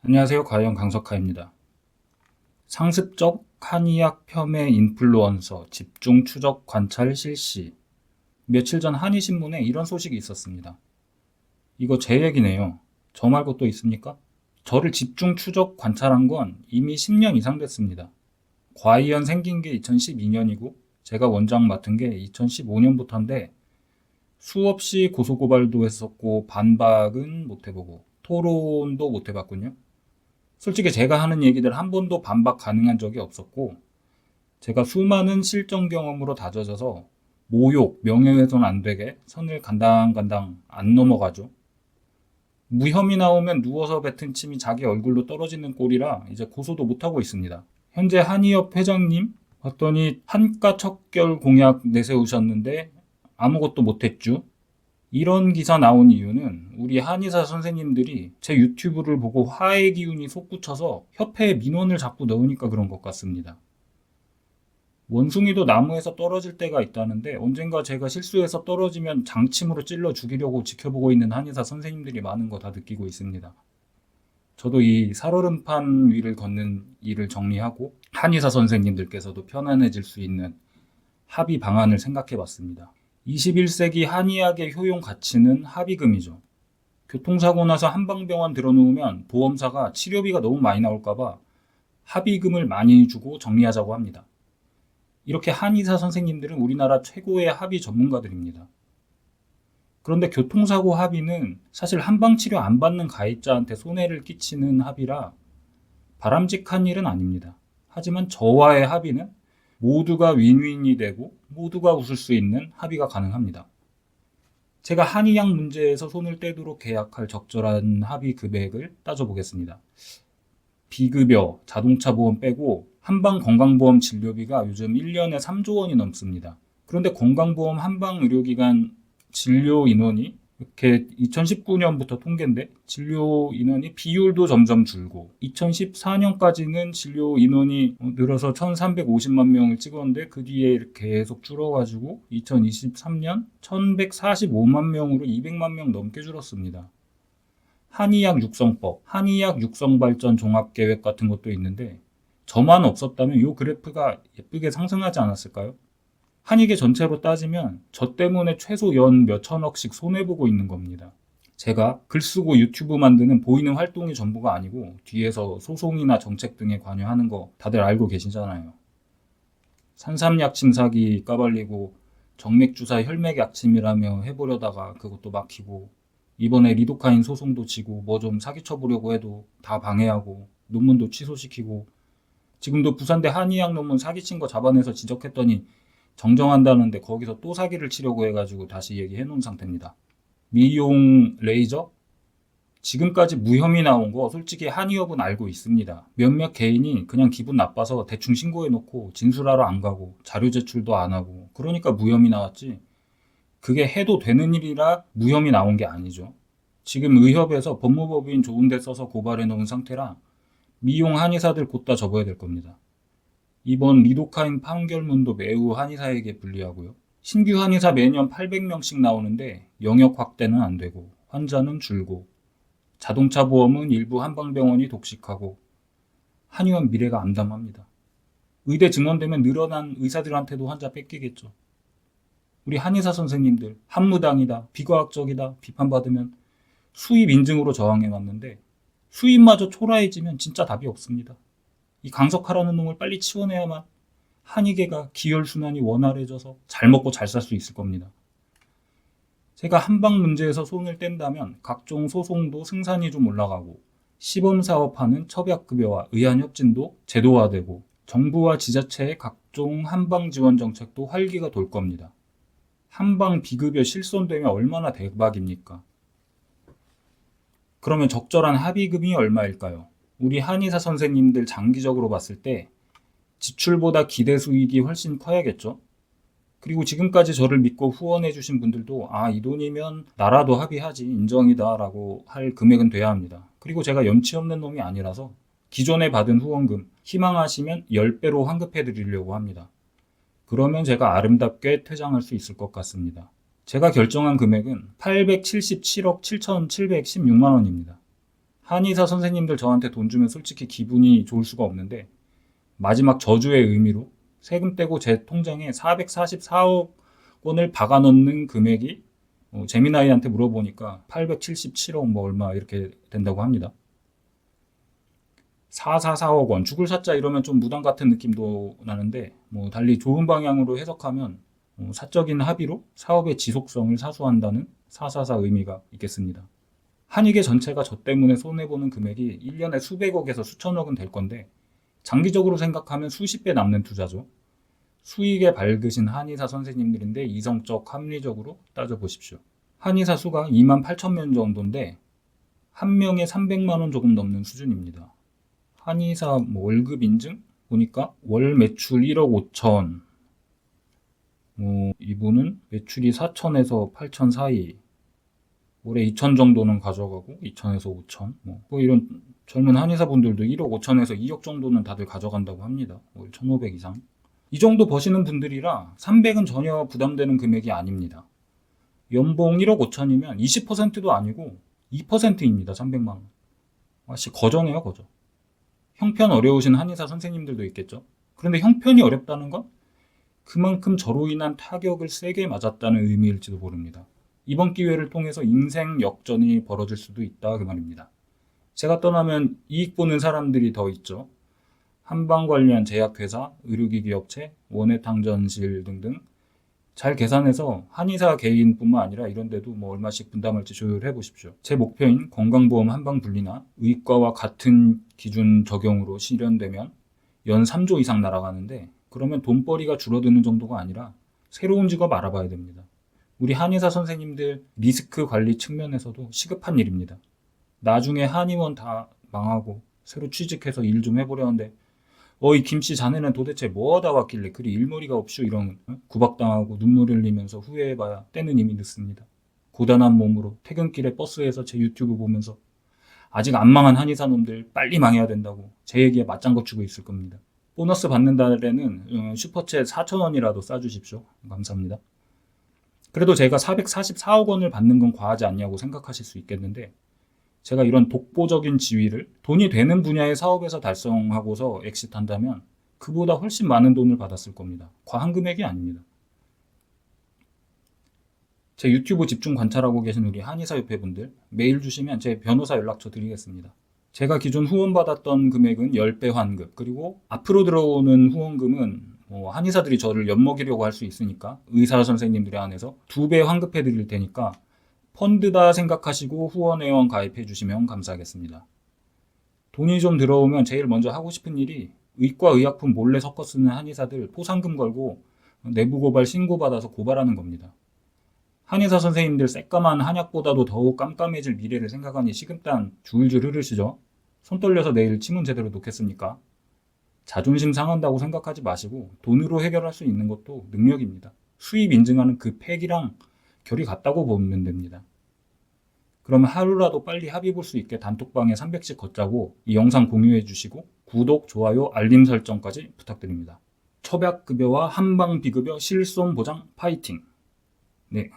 안녕하세요. 과연 강석하입니다. 상습적 한의학 폄훼 인플루언서 집중 추적 관찰 실시. 며칠 전 한의신문에 이런 소식이 있었습니다. 이거 제 얘기네요. 저 말고 또 있습니까? 저를 집중 추적 관찰한 건 이미 10년 이상 됐습니다. 과의현 생긴 게 2012년이고 제가 원장 맡은 게 2015년부터인데 수없이 고소고발도 했었고 반박은 못 해보고 토론도 못 해봤군요. 솔직히 제가 하는 얘기들 한 번도 반박 가능한 적이 없었고, 제가 수많은 실전 경험으로 다져져서 모욕, 명예훼손 안 되게 선을 간당간당 안 넘어가죠. 무혐의 나오면 누워서 뱉은 침이 자기 얼굴로 떨어지는 꼴이라 이제 고소도 못하고 있습니다. 현재 한의협 회장님 봤더니 한가 척결 공약 내세우셨는데 아무것도 못했죠. 이런 기사 나온 이유는 우리 한의사 선생님들이 제 유튜브를 보고 화의 기운이 솟구쳐서 협회에 민원을 자꾸 넣으니까 그런 것 같습니다. 원숭이도 나무에서 떨어질 때가 있다는데 언젠가 제가 실수해서 떨어지면 장침으로 찔러 죽이려고 지켜보고 있는 한의사 선생님들이 많은 거 다 느끼고 있습니다. 저도 이 살얼음판 위를 걷는 일을 정리하고 한의사 선생님들께서도 편안해질 수 있는 합의 방안을 생각해 봤습니다. 21세기 한의학의 효용 가치는 합의금이죠. 교통사고 나서 한방병원 들어놓으면 보험사가 치료비가 너무 많이 나올까봐 합의금을 많이 주고 정리하자고 합니다. 이렇게 한의사 선생님들은 우리나라 최고의 합의 전문가들입니다. 그런데 교통사고 합의는 사실 한방치료 안 받는 가입자한테 손해를 끼치는 합의라 바람직한 일은 아닙니다. 하지만 저와의 합의는 모두가 윈윈이 되고 모두가 웃을 수 있는 합의가 가능합니다. 제가 한의약 문제에서 손을 떼도록 계약할 적절한 합의 금액을 따져보겠습니다. 비급여, 자동차 보험 빼고 한방 건강보험 진료비가 요즘 1년에 3조 원이 넘습니다. 그런데 건강보험 한방의료기관 진료 인원이 이렇게 2019년부터 통계인데 진료 인원이 비율도 점점 줄고 2014년까지는 진료 인원이 늘어서 1350만 명을 찍었는데 그 뒤에 이렇게 계속 줄어가지고 2023년 1145만 명으로 200만 명 넘게 줄었습니다. 한의학 육성법, 한의학 육성발전 종합계획 같은 것도 있는데 저만 없었다면 이 그래프가 예쁘게 상승하지 않았을까요? 한의계 전체로 따지면 저 때문에 최소 연 몇천억씩 손해보고 있는 겁니다. 제가 글 쓰고 유튜브 만드는 보이는 활동이 전부가 아니고 뒤에서 소송이나 정책 등에 관여하는 거 다들 알고 계시잖아요. 산삼약침 사기 까발리고 정맥주사 혈맥약침이라며 해보려다가 그것도 막히고 이번에 리도카인 소송도 지고 뭐 좀 사기쳐보려고 해도 다 방해하고 논문도 취소시키고 지금도 부산대 한의학 논문 사기친 거 잡아내서 지적했더니 정정한다는데 거기서 또 사기를 치려고 해가지고 다시 얘기해 놓은 상태입니다. 미용 레이저? 지금까지 무혐의 나온 거 솔직히 한의업은 알고 있습니다. 몇몇 개인이 그냥 기분 나빠서 대충 신고해 놓고 진술하러 안 가고 자료 제출도 안 하고 그러니까 무혐의 나왔지. 그게 해도 되는 일이라 무혐의 나온 게 아니죠. 지금 의협에서 법무법인 좋은 데 써서 고발해 놓은 상태라 미용 한의사들 곧다 접어야 될 겁니다. 이번 리도카인 판결문도 매우 한의사에게 불리하고요. 신규 한의사 매년 800명씩 나오는데 영역 확대는 안 되고 환자는 줄고 자동차 보험은 일부 한방병원이 독식하고 한의원 미래가 암담합니다. 의대 증원되면 늘어난 의사들한테도 환자 뺏기겠죠. 우리 한의사 선생님들 한무당이다, 비과학적이다 비판받으면 수입 인증으로 저항해왔는데 수입마저 초라해지면 진짜 답이 없습니다. 이 강석하라는 놈을 빨리 치워내야만 한의계가 기혈순환이 원활해져서 잘 먹고 잘 살 수 있을 겁니다. 제가 한방 문제에서 손을 뗀다면 각종 소송도 승산이 좀 올라가고 시범사업하는 첩약급여와 의한협진도 제도화되고 정부와 지자체의 각종 한방 지원 정책도 활기가 돌 겁니다. 한방 비급여 실손되면 얼마나 대박입니까? 그러면 적절한 합의금이 얼마일까요? 우리 한의사 선생님들 장기적으로 봤을 때 지출보다 기대 수익이 훨씬 커야겠죠? 그리고 지금까지 저를 믿고 후원해 주신 분들도 이 돈이면 나라도 합의하지 인정이다 라고 할 금액은 돼야 합니다. 그리고 제가 염치 없는 놈이 아니라서 기존에 받은 후원금 희망하시면 10배로 환급해 드리려고 합니다. 그러면 제가 아름답게 퇴장할 수 있을 것 같습니다. 제가 결정한 금액은 877억 7,716만 원입니다. 한의사 선생님들 저한테 돈 주면 솔직히 기분이 좋을 수가 없는데 마지막 저주의 의미로 세금 떼고 제 통장에 444억 원을 박아 넣는 금액이 재미나이한테 물어보니까 877억 뭐 얼마 이렇게 된다고 합니다. 444억 원, 죽을 사자 이러면 좀 무당 같은 느낌도 나는데 달리 좋은 방향으로 해석하면 사적인 합의로 사업의 지속성을 사수한다는 444 의미가 있겠습니다. 한의계 전체가 저 때문에 손해보는 금액이 1년에 수백억에서 수천억은 될 건데 장기적으로 생각하면 수십 배 남는 투자죠. 수익에 밝으신 한의사 선생님들인데 이성적 합리적으로 따져보십시오. 한의사 수가 2만 8천 명 정도인데 한 명에 300만 원 조금 넘는 수준입니다. 한의사 월급 인증 보니까 월 매출 1억 5천, 이분은 매출이 4천에서 8천 사이, 올해 2천 정도는 가져가고 2천에서 5천, 이런 젊은 한의사분들도 1억 5천에서 2억 정도는 다들 가져간다고 합니다. 월 1,500 이상. 이 정도 버시는 분들이라 300은 전혀 부담되는 금액이 아닙니다. 연봉 1억 5천이면 20%도 아니고 2%입니다. 300만 원. 아씨 거저네요, 거저. 형편 어려우신 한의사 선생님들도 있겠죠. 그런데 형편이 어렵다는 건 그만큼 저로 인한 타격을 세게 맞았다는 의미일지도 모릅니다. 이번 기회를 통해서 인생 역전이 벌어질 수도 있다 그 말입니다. 제가 떠나면 이익 보는 사람들이 더 있죠. 한방 관련 제약회사, 의료기기 업체, 원예탕전실 등등 잘 계산해서 한의사 개인뿐만 아니라 이런 데도 얼마씩 분담할지 조율해 보십시오. 제 목표인 건강보험 한방 분리나 의과와 같은 기준 적용으로 실현되면 연 3조 이상 날아가는데 그러면 돈벌이가 줄어드는 정도가 아니라 새로운 직업 알아봐야 됩니다. 우리 한의사 선생님들 리스크 관리 측면에서도 시급한 일입니다. 나중에 한의원 다 망하고 새로 취직해서 일 좀 해보려는데 이 김씨 자네는 도대체 뭐하다 왔길래 그리 일머리가 없슈 이런 구박당하고 눈물 흘리면서 후회해봐야 때는 이미 늦습니다. 고단한 몸으로 퇴근길에 버스에서 제 유튜브 보면서 아직 안 망한 한의사 놈들 빨리 망해야 된다고 제 얘기에 맞장구 치고 있을 겁니다. 보너스 받는 달에는 슈퍼챗 4,000원이라도 싸주십시오. 감사합니다. 그래도 제가 444억 원을 받는 건 과하지 않냐고 생각하실 수 있겠는데 제가 이런 독보적인 지위를 돈이 되는 분야의 사업에서 달성하고서 엑시트한다면 그보다 훨씬 많은 돈을 받았을 겁니다. 과한 금액이 아닙니다. 제 유튜브 집중 관찰하고 계신 우리 한의사협회 분들 메일 주시면 제 변호사 연락처 드리겠습니다. 제가 기존 후원받았던 금액은 10배 환급, 그리고 앞으로 들어오는 후원금은 한의사들이 저를 엿먹이려고 할 수 있으니까 의사 선생님들에 한해서 2배 환급해 드릴 테니까 펀드다 생각하시고 후원회원 가입해 주시면 감사하겠습니다. 돈이 좀 들어오면 제일 먼저 하고 싶은 일이 의과 의약품 몰래 섞어 쓰는 한의사들 포상금 걸고 내부 고발 신고받아서 고발하는 겁니다. 한의사 선생님들 새까만 한약보다도 더욱 깜깜해질 미래를 생각하니 식은땀 줄줄 흐르시죠? 손 떨려서 내일 치문 제대로 놓겠습니까? 자존심 상한다고 생각하지 마시고 돈으로 해결할 수 있는 것도 능력입니다. 수입 인증하는 그 팩이랑 결이 같다고 보면 됩니다. 그러면 하루라도 빨리 합의 볼 수 있게 단톡방에 300씩 걷자고 이 영상 공유해 주시고 구독, 좋아요, 알림 설정까지 부탁드립니다. 처박급여와 한방비급여 실손 보장 파이팅! 네.